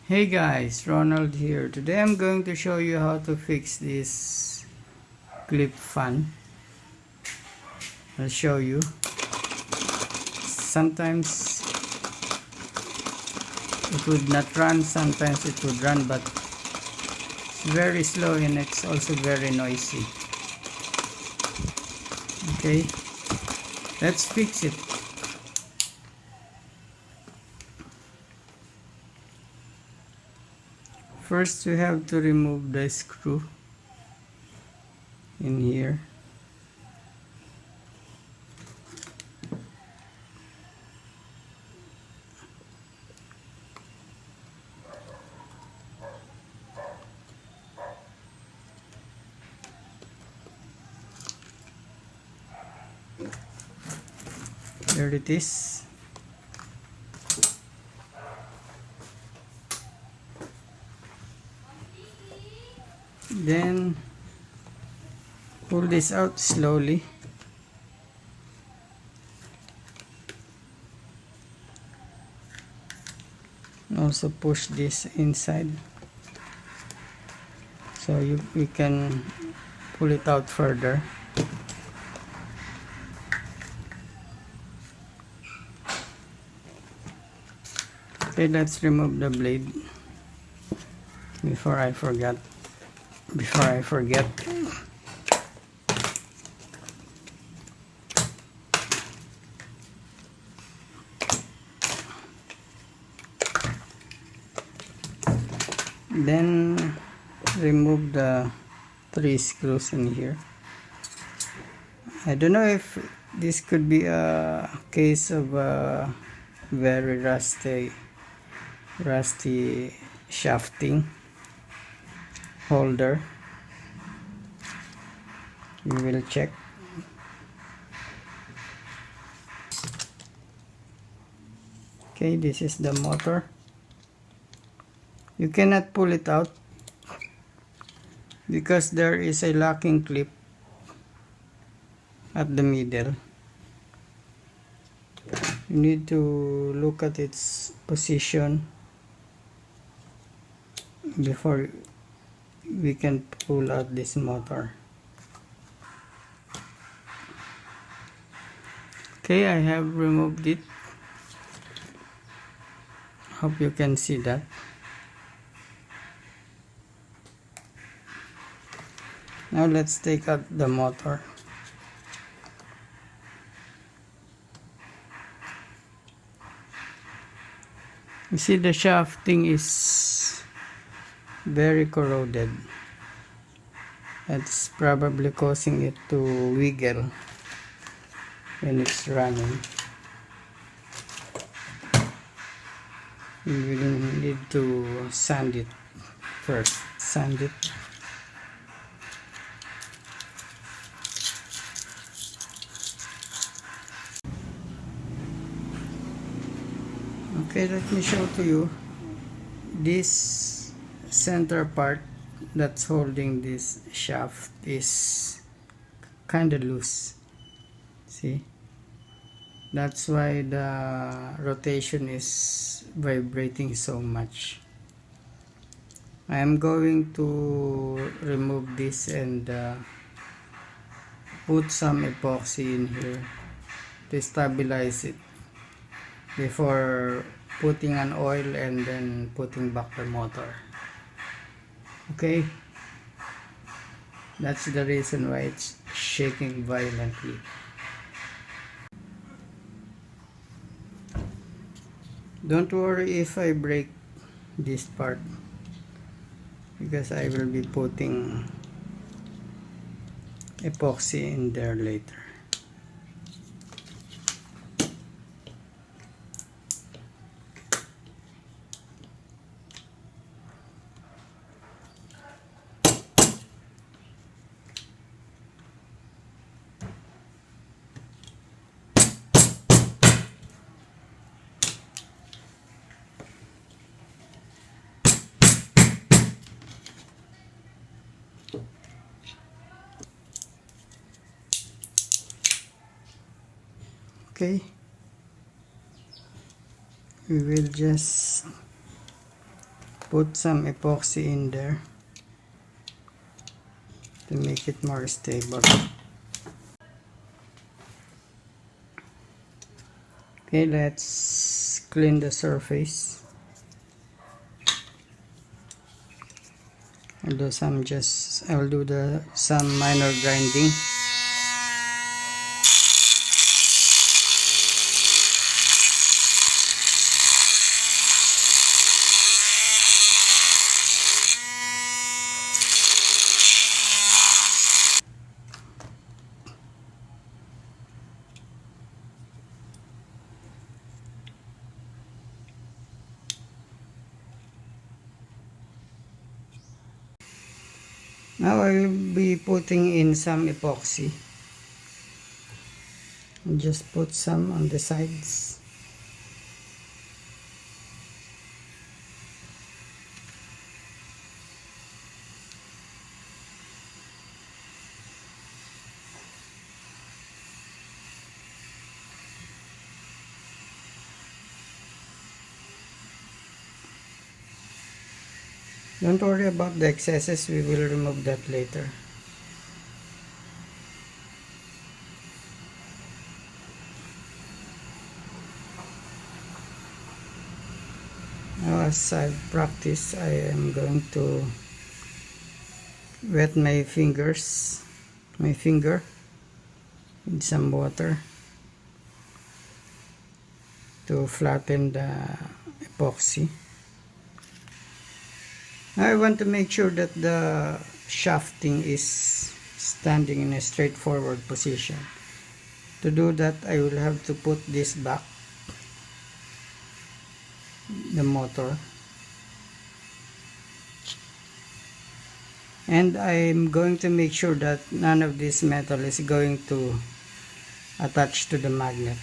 Hey guys, Ronald here. Today I'm going to show you how to fix this clip fan. I'll show you. Sometimes it would not run, sometimes it would run, but it's very slow and it's also very noisy. Okay, let's fix it. First we have to remove the screw in here. There it is. Then pull this out slowly. And also push this inside so we can pull it out further. Okay, let's remove the blade before I forget. Then remove the 3 screws in here. I don't know if this could be a case of a very rusty shafting holder. We will check. Okay, this is the motor. You cannot pull it out because there is a locking clip at the middle. You need to look at its position before we can pull out this motor. Okay, I have removed it. Hope you can see that. Now let's take out the motor. You see the shafting is very corroded. That's probably causing it to wiggle when it's running. We will need to sand it first. Sand it. Okay, let me show to you. This center part that's holding this shaft is kind of loose. See? That's why the rotation is vibrating so much. I am going to remove this and put some epoxy in here to stabilize it before putting an oil and then putting back the motor. Okay, that's the reason why it's shaking violently. Don't worry if I break this part, because I will be putting epoxy in there later. Okay, we will just put some epoxy in there to make it more stable. Okay, let's clean the surface. I'll do some minor grinding. Now I will be putting in some epoxy. Just put some on the sides. Don't worry about the excesses, we will remove that later. Now, as I've practiced, I am going to wet my finger with some water to flatten the epoxy. Now I want to make sure that the shafting is standing in a straightforward position. To do that, I will have to put this back, the motor, and I'm going to make sure that none of this metal is going to attach to the magnet.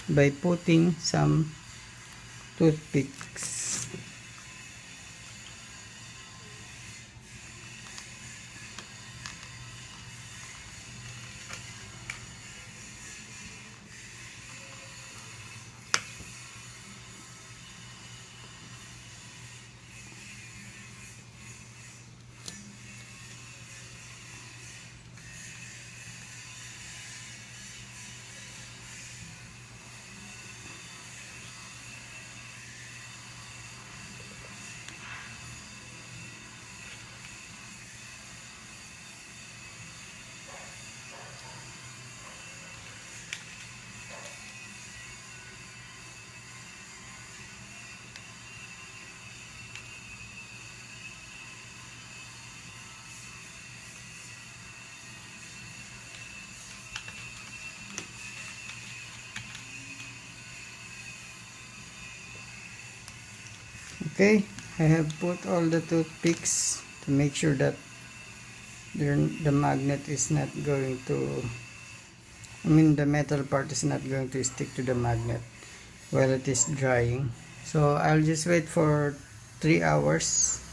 By putting some toothpicks. Okay, I have put all the toothpicks to make sure that the magnet is not going to, the metal part is not going to stick to the magnet while it is drying. So I'll just wait for 3 hours.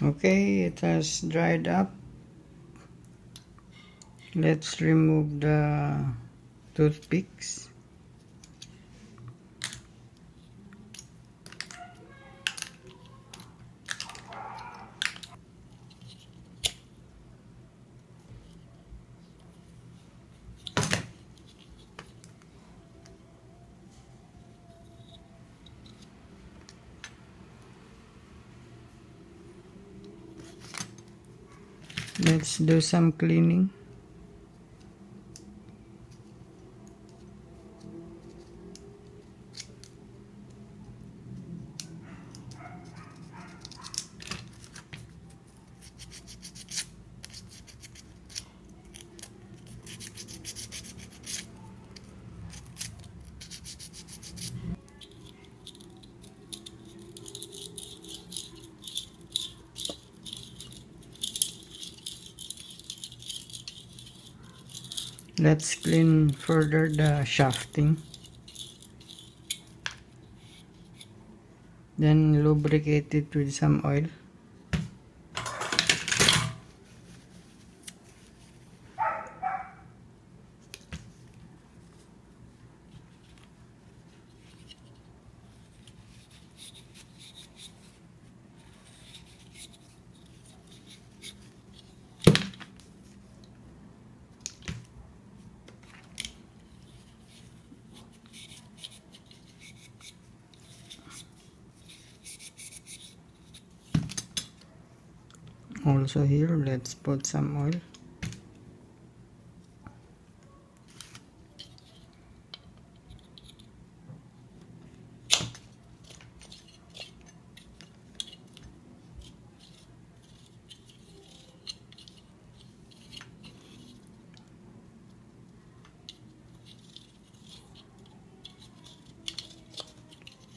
Okay, it has dried up. Let's remove the toothpicks. Let's do some cleaning. Let's clean further the shafting. Then lubricate it with some oil. Also here, let's put some oil.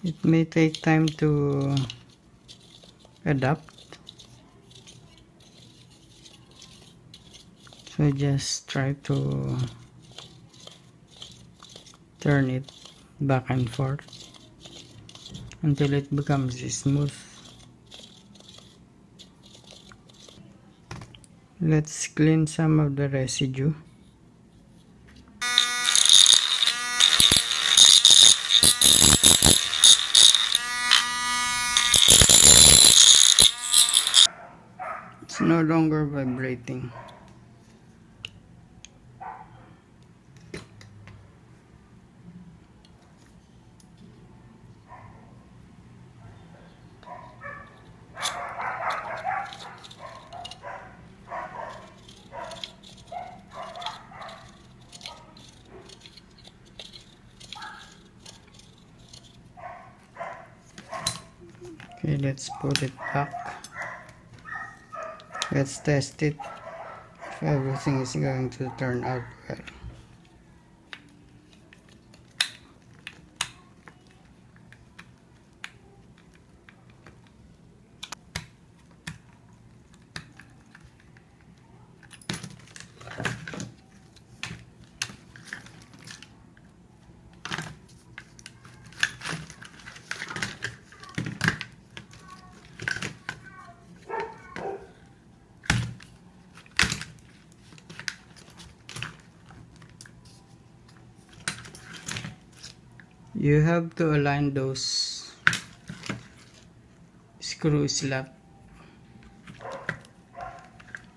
It may take time to adapt, so just try to turn it back and forth until it becomes smooth. Let's clean some of the residue. It's no longer vibrating. Okay, let's put it back. Let's test it if everything is going to turn out well. You have to align those screw slot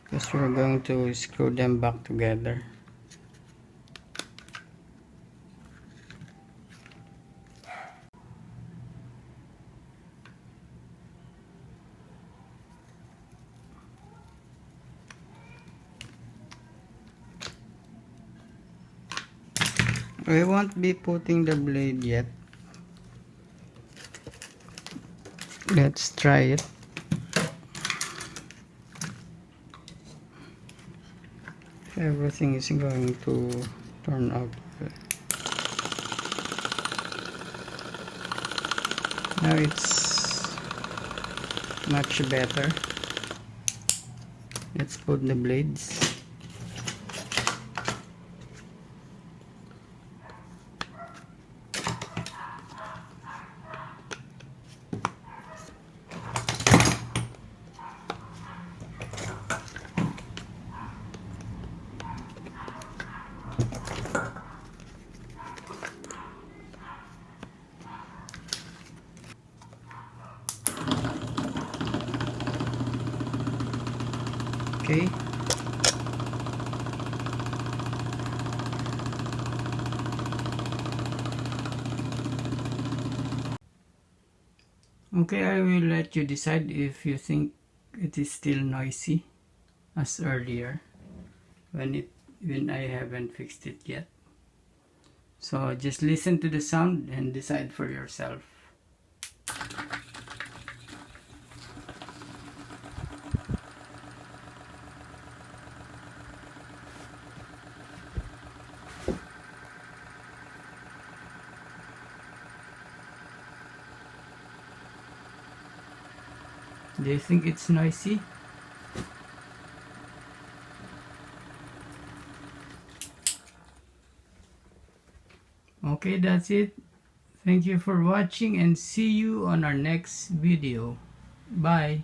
because we're going to screw them back together. We won't be putting the blade yet. Let's try it. Everything is going to turn out well. Now it's much better. Let's put the blades. Okay. Okay, I will let you decide if you think it is still noisy as earlier when I haven't fixed it yet. So just listen to the sound and decide for yourself. Do you think it's noisy? Okay, that's it. Thank you for watching and see you on our next video. Bye.